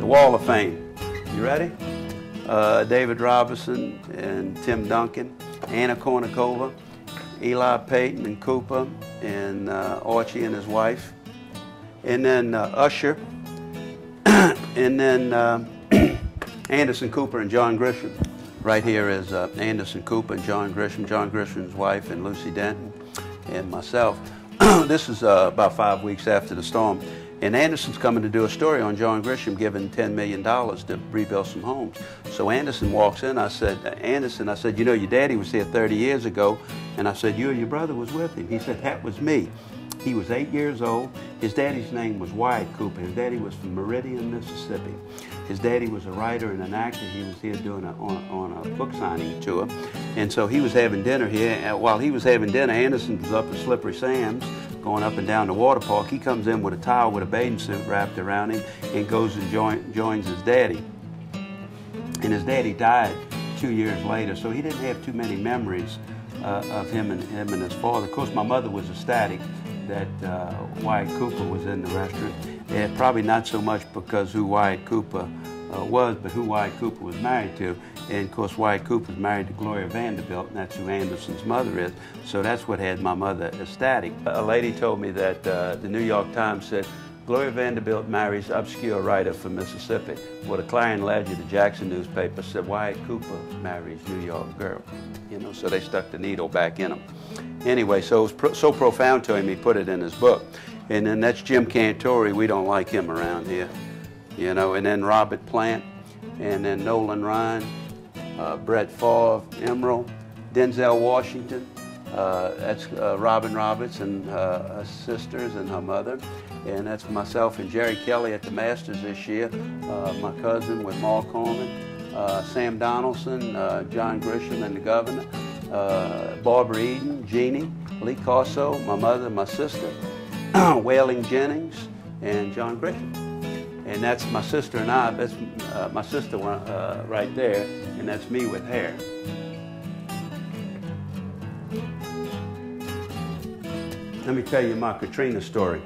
the Wall of Fame. You ready? David Robinson and Tim Duncan, Anna Kournikova, Eli Payton and Cooper, and Archie and his wife, and then Usher, and then Anderson Cooper and John Grisham. Right here is Anderson Cooper and John Grisham's wife, and Lucy Denton, and myself. This is about 5 weeks after the storm. And Anderson's coming to do a story on John Grisham giving $10 million to rebuild some homes. So Anderson walks in. I said, Anderson, I said, you know, your daddy was here 30 years ago. And I said, you and your brother was with him. He said, that was me. He was 8 years old. His daddy's name was Wyatt Cooper. His daddy was from Meridian, Mississippi. His daddy was a writer and an actor. He was here doing on a book signing tour. And so he was having dinner here. And while he was having dinner, Anderson was up at Slippery Sam's, going up and down the water park. He comes in with a towel with a bathing suit wrapped around him and goes and joins his daddy. And his daddy died 2 years later, so he didn't have too many memories of him and his father. Of course, my mother was ecstatic that Wyatt Cooper was in the restaurant. And probably not so much because who Wyatt Cooper was, but who Wyatt Cooper was married to. And of course, Wyatt Cooper was married to Gloria Vanderbilt, and that's who Anderson's mother is. So that's what had my mother ecstatic. A lady told me that the New York Times said, Gloria Vanderbilt marries obscure writer from Mississippi. Well, the Clarion Ledger, the Jackson newspaper, said Wyatt Cooper marries New York girl. You know, so they stuck the needle back in him. Anyway, so it was so profound to him, he put it in his book. And then that's Jim Cantori. We don't like him around here. You know, and then Robert Plant, and then Nolan Ryan, Brett Favre, Emerald, Denzel Washington. That's Robin Roberts and her sisters and her mother. And that's myself and Jerry Kelly at the Masters this year. My cousin with Mark Corman, Sam Donaldson, John Grisham and the Governor, Barbara Eden, Jeannie, Lee Corso, my mother, my sister, Wailing Jennings, and John Grisham. And that's my sister and I. That's my sister right there, and that's me with hair. Let me tell you my Katrina story.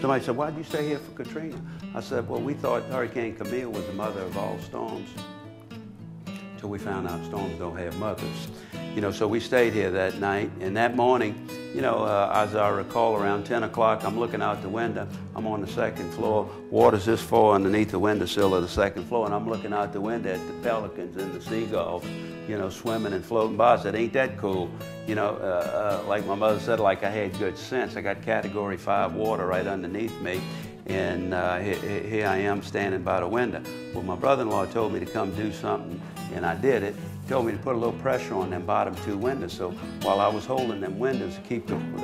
Somebody said, why'd you stay here for Katrina? I said, well, we thought Hurricane Camille was the mother of all storms, until we found out storms don't have mothers. You know, so we stayed here that night, and that morning, you know, as I recall, around 10 o'clock, I'm looking out the window. I'm on the second floor. Water's this far underneath the windowsill of the second floor, and I'm looking out the window at the pelicans and the seagulls, you know, swimming and floating by. I said, ain't that cool? You know, like my mother said, like I had good sense. I got Category 5 water right underneath me, and here I am standing by the window. Well, my brother-in-law told me to come do something, and I did it. He told me to put a little pressure on them bottom two windows. So while I was holding them windows,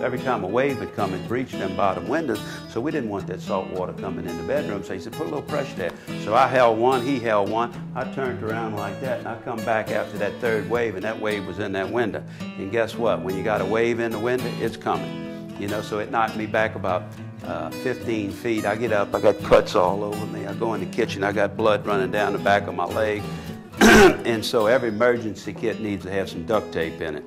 every time a wave would come and breach them bottom windows, so we didn't want that salt water coming in the bedroom. So he said, put a little pressure there. So I held one, he held one. I turned around like that, and I come back after that third wave, and that wave was in that window. And guess what? When you got a wave in the window, it's coming. You know, so it knocked me back about 15 feet. I get up, I got cuts all over me. I go in the kitchen, I got blood running down the back of my leg. And so every emergency kit needs to have some duct tape in it.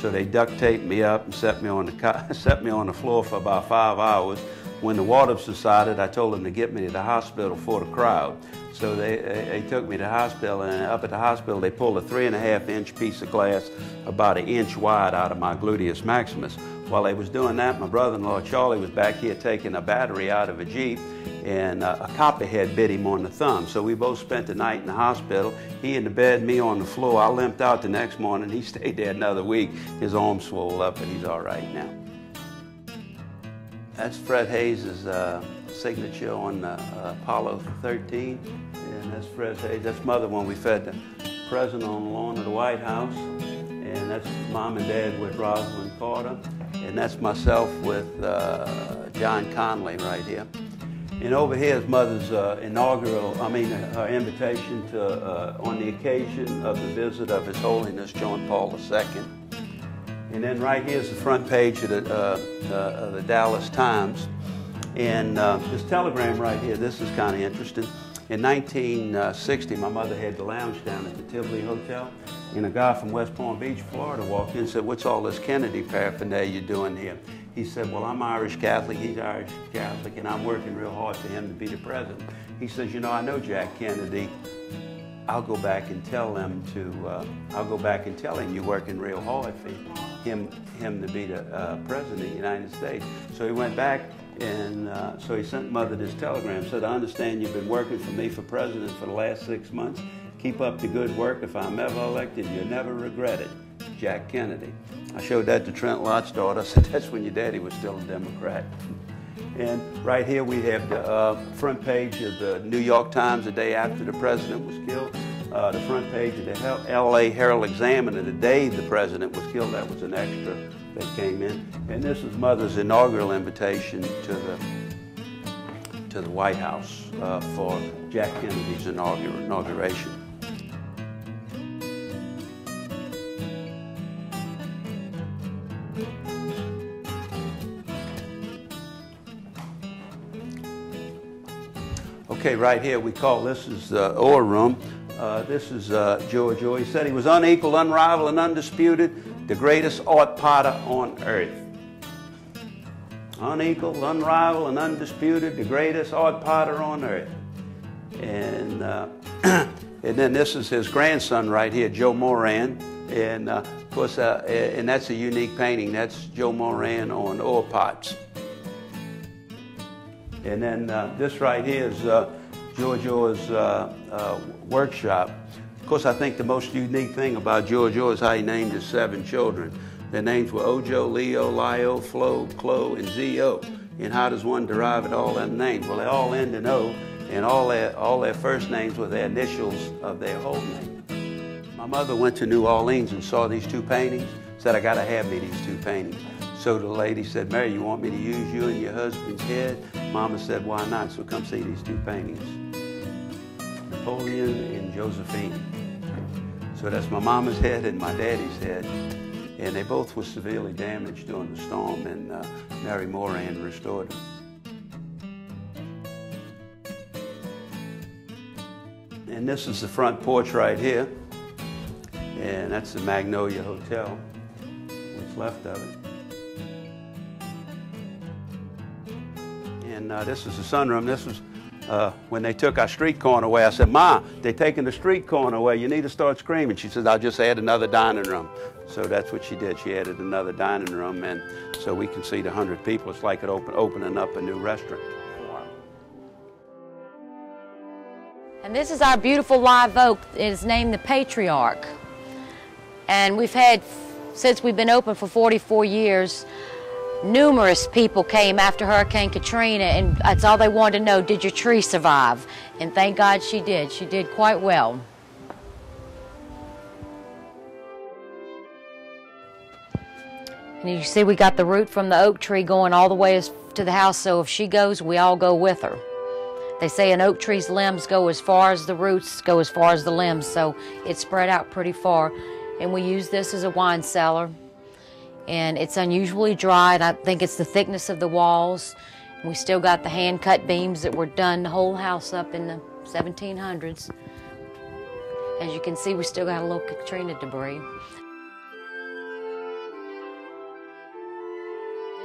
So they duct taped me up and set me on the floor for about 5 hours. When the water subsided, I told them to get me to the hospital for the crowd. So they took me to the hospital, and up at the hospital they pulled a 3.5-inch piece of glass about 1 inch wide out of my gluteus maximus. While they was doing that, my brother-in-law Charlie was back here taking a battery out of a Jeep, and a copperhead bit him on the thumb. So we both spent the night in the hospital. He in the bed, me on the floor. I limped out the next morning. He stayed there another week. His arm swelled up, and he's all right now. That's Fred Hayes' signature on Apollo 13, and that's Fred Hayes. That's Mother when we fed the president on the lawn of the White House, and that's Mom and Dad with Rosalind Carter, and that's myself with John Connolly right here. And over here is Mother's her invitation to, on the occasion of the visit of His Holiness John Paul II. And then right here is the front page of the Dallas Times. And this telegram right here, this is kind of interesting. In 1960, my mother had the lounge down at the Tivoli Hotel, and a guy from West Palm Beach, Florida walked in and said, what's all this Kennedy paraphernalia you're doing here? he said, well, I'm Irish Catholic, he's Irish Catholic, and I'm working real hard for him to be the president. He says, you know, I know Jack Kennedy. I'll go back and tell him you're working real hard for him to be the president of the United States. So he went back and so he sent Mother this telegram, said, I understand you've been working for me for president for the last 6 months. Keep up the good work. If I'm ever elected, you'll never regret it. Jack Kennedy. I showed that to Trent Lott's daughter. I said, that's when your daddy was still a Democrat. And right here we have the front page of the New York Times the day after the president was killed. The front page of the LA Herald-Examiner the day the president was killed. That was an extra that came in. And this is Mother's inaugural invitation to the White House for Jack Kennedy's inauguration. Okay, right here we call this is the Orr Room. This is George Orr. He said he was unequaled, unrivaled, and undisputed, the greatest art potter on earth. Unequaled, unrivaled, and undisputed, the greatest art potter on earth. And and then this is his grandson right here, Joe Moran. And of course, and that's a unique painting. That's Joe Moran on ore pots. And then this right here is George Orr's workshop. Of course, I think the most unique thing about George Orr is how he named his 7 children. Their names were Ojo, Leo, Lio, Flo, Chloe, and Zo. And how does one derive at all them names? Well, they all end in O, and all their first names were their initials of their whole name. My mother went to New Orleans and saw these 2 paintings, said, I gotta have me these 2 paintings. So the lady said, Mary, you want me to use you and your husband's head? Mama said, why not? So come see these 2 paintings. Napoleon and Josephine. So that's my mama's head and my daddy's head. And they both were severely damaged during the storm, and Mary Moran restored them. And this is the front porch right here. And that's the Magnolia Hotel, what's left of it. And this is the sunroom. This was when they took our street corner away. I said, Ma, they're taking the street corner away. You need to start screaming. She says, I'll just add another dining room. So that's what she did. She added another dining room, and so we can seat 100 people. It's like opening up a new restaurant. And this is our beautiful live oak. It is named the Patriarch. And we've had, since we've been open for 44 years, numerous people came after Hurricane Katrina, and that's all they wanted to know, did your tree survive? And thank God she did. She did quite well. And you see we got the root from the oak tree going all the way to the house, so if she goes, we all go with her. They say an oak tree's limbs go as far as the roots go as far as the limbs, so it's spread out pretty far. And we use this as a wine cellar. And it's unusually dry, and I think it's the thickness of the walls. We still got the hand-cut beams that were done the whole house up in the 1700s. As you can see, we still got a little Katrina debris.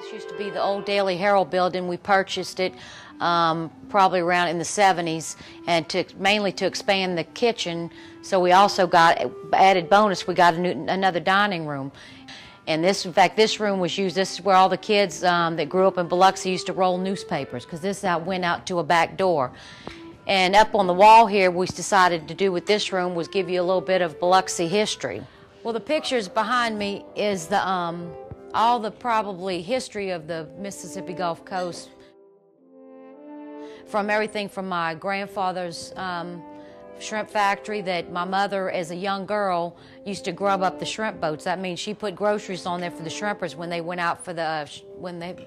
This used to be the old Daily Herald building. We purchased it probably around in the 70s, and mainly to expand the kitchen. So we also got, added bonus, we got another dining room. And this, in fact, this room was used, this is where all the kids that grew up in Biloxi used to roll newspapers, because this went out to a back door. And up on the wall here, we decided to do with this room was give you a little bit of Biloxi history. Well, the pictures behind me is the, all the probably history of the Mississippi Gulf Coast, from everything from my grandfather's shrimp factory that my mother, as a young girl, used to grub up the shrimp boats. That means she put groceries on there for the shrimpers when they went out for the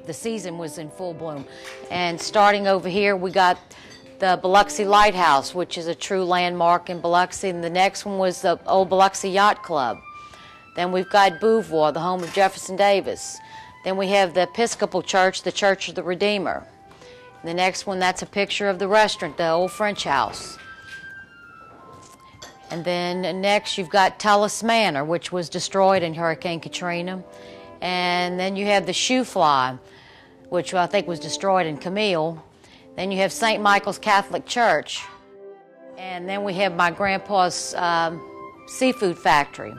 the season was in full bloom. And starting over here, we got the Biloxi Lighthouse, which is a true landmark in Biloxi. And the next one was the old Biloxi Yacht Club. Then we've got Beauvoir, the home of Jefferson Davis. Then we have the Episcopal Church, the Church of the Redeemer. And the next one, that's a picture of the restaurant, the old French house. And then next you've got Tullis Manor, which was destroyed in Hurricane Katrina. And then you have the Shoe Fly, which I think was destroyed in Camille. Then you have St. Michael's Catholic Church. And then we have my grandpa's seafood factory.